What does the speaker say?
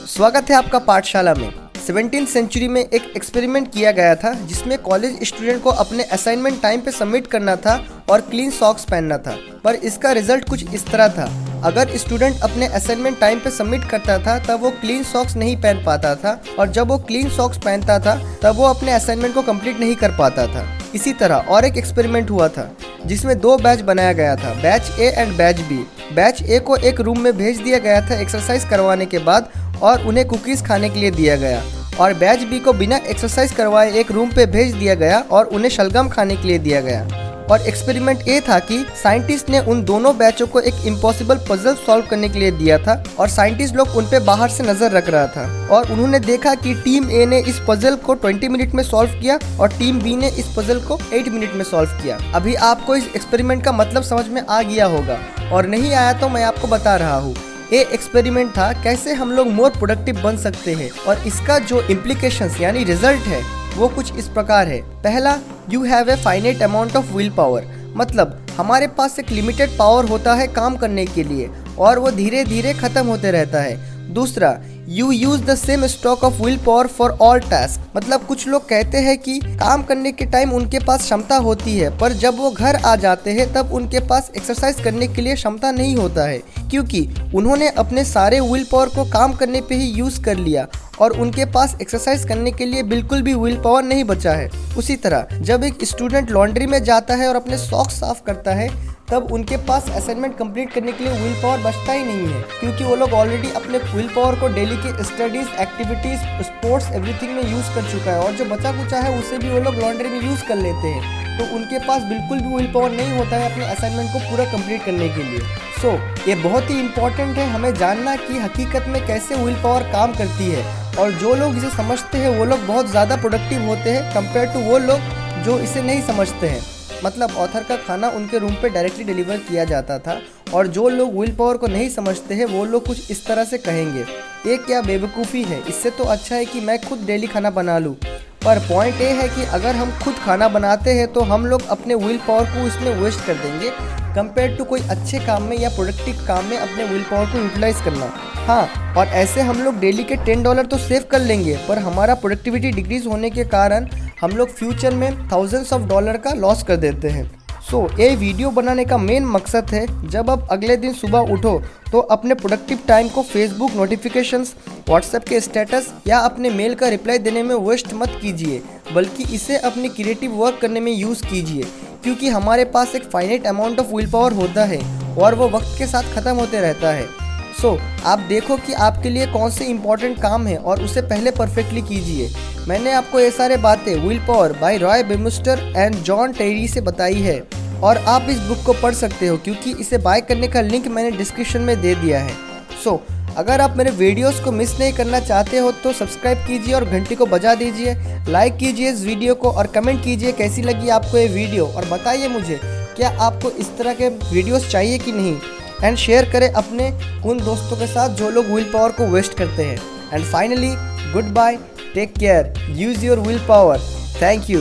स्वागत है आपका पाठशाला में। 17th सेंचुरी में एक एक्सपेरिमेंट किया गया था जिसमें कॉलेज स्टूडेंट को अपने असाइनमेंट टाइम पे सबमिट करना था और क्लीन सॉक्स पहनना था। पर इसका रिजल्ट कुछ इस तरह था। अगर स्टूडेंट अपने असाइनमेंट टाइम पे सबमिट करता था तब वो क्लीन सॉक्स नहीं पहन पाता था, और जब वो क्लीन सॉक्स पहनता था तब वो अपने असाइनमेंट को कंप्लीट नहीं कर पाता था। इसी तरह और एक एक्सपेरिमेंट हुआ था जिसमें 2 बैच बनाया गया था, batch A and batch B. Batch A को एक रूम में भेज दिया गया था एक्सरसाइज करवाने के बाद, और उन्हें कुकीज़ खाने के लिए दिया गया, और बैच बी को बिना एक्सरसाइज करवाए एक रूम पे भेज दिया गया और उन्हें शलगम खाने के लिए दिया गया। और एक्सपेरिमेंट ये था कि साइंटिस्ट ने उन दोनों बैचों को एक इम्पॉसिबल पजल सॉल्व करने के लिए दिया था, और साइंटिस्ट लोग उन पे बाहर से नजर रख रहा था, और उन्होंने देखा कि टीम ए ने इस पजल को 20 मिनट में सॉल्व किया और टीम बी ने इस पजल को 8 मिनट में सॉल्व किया। अभी आपको इस एक्सपेरिमेंट का मतलब समझ में आ गया होगा, और नहीं आया तो मैं आपको बता रहा हूँ। ये एक्सपेरिमेंट था कैसे हम लोग मोर प्रोडक्टिव बन सकते हैं, और इसका जो इम्प्लीकेशंस यानी रिजल्ट है वो कुछ इस प्रकार है। पहला, you have a finite amount of will power, मतलब हमारे पास एक लिमिटेड पावर होता है काम करने के लिए, और वो धीरे धीरे खत्म होते रहता है। दूसरा, you use the same stock of will power for all task, मतलब कुछ लोग कहते हैं कि काम करने के टाइम उनके पास क्षमता होती है, पर जब वो घर आ जाते हैं तब उनके पास एक्सरसाइज करने के लिए क्षमता नहीं होता है, क्योंकि उन्होंने अपने सारे विल पावर को काम करने पे ही यूज कर लिया और उनके पास एक्सरसाइज करने के लिए बिल्कुल भी विल पावर नहीं बचा है। उसी तरह जब एक स्टूडेंट लॉन्ड्री में जाता है और अपने सॉक्स साफ करता है तब उनके पास असाइनमेंट कंप्लीट करने के लिए विल पावर बचता ही नहीं है, क्योंकि वो लोग ऑलरेडी अपने विल पावर को डेली के स्टडीज, एक्टिविटीज, स्पोर्ट्स, एवरीथिंग में यूज कर चुका है, और जो बचा कुचा है उसे भी वो लोग लॉन्ड्री में यूज कर लेते हैं। तो उनके पास बिल्कुल भी विल पावर नहीं होता है अपने असाइनमेंट को पूरा कंप्लीट करने के लिए। ये बहुत ही इंपॉर्टेंट है हमें जानना कि हकीकत में कैसे विल पावर काम करती है, और जो लोग इसे समझते हैं वो लोग बहुत ज़्यादा प्रोडक्टिव होते हैं कंपेयर टू वो लोग जो इसे नहीं समझते हैं। मतलब ऑथर का खाना उनके रूम पे डायरेक्टली डिलीवर किया जाता था, और जो लोग विल पावर को नहीं समझते हैं वो लोग कुछ इस तरह से कहेंगे, ये क्या बेवकूफ़ी है, इससे तो अच्छा है कि मैं खुद डेली खाना बना लूँ। पर पॉइंट ये है कि अगर हम खुद खाना बनाते हैं तो हम लोग अपने विल पावर को इसमें वेस्ट कर देंगे कंपेयर टू कोई अच्छे काम में या प्रोडक्टिव काम में अपने विल पावर को यूटिलाइज करना। हाँ, और ऐसे हम लोग डेली के $10 तो सेव कर लेंगे, पर हमारा प्रोडक्टिविटी डिक्रीज होने के कारण हम लोग फ्यूचर में थाउजेंड्स ऑफ डॉलर का लॉस कर देते हैं। ये वीडियो बनाने का मेन मकसद है, जब आप अगले दिन सुबह उठो तो अपने प्रोडक्टिव टाइम को फेसबुक नोटिफिकेशंस, व्हाट्सएप के स्टेटस या अपने मेल का रिप्लाई देने में वेस्ट मत कीजिए, बल्कि इसे अपनी क्रिएटिव वर्क करने में यूज़ कीजिए, क्योंकि हमारे पास एक finite amount of will power होता है और वो वक्त के साथ ख़त्म होते रहता है। आप देखो कि आपके लिए कौन से इंपॉर्टेंट काम है और उसे पहले परफेक्टली कीजिए। मैंने आपको ये सारे बातें Willpower by Roy Baumeister and John Tierney से बताई है, और आप इस बुक को पढ़ सकते हो क्योंकि इसे बाय करने का लिंक मैंने डिस्क्रिप्शन में दे दिया है। अगर आप मेरे वीडियोस को मिस नहीं करना चाहते हो तो सब्सक्राइब कीजिए और घंटी को बजा दीजिए, लाइक कीजिए इस वीडियो को, और कमेंट कीजिए कैसी लगी आपको ये वीडियो, और बताइए मुझे क्या आपको इस तरह के वीडियोस चाहिए कि नहीं, एंड शेयर करें अपने उन दोस्तों के साथ जो लोग विल पावर को वेस्ट करते हैं। And finally, good bye, take care, use your will power, thank you.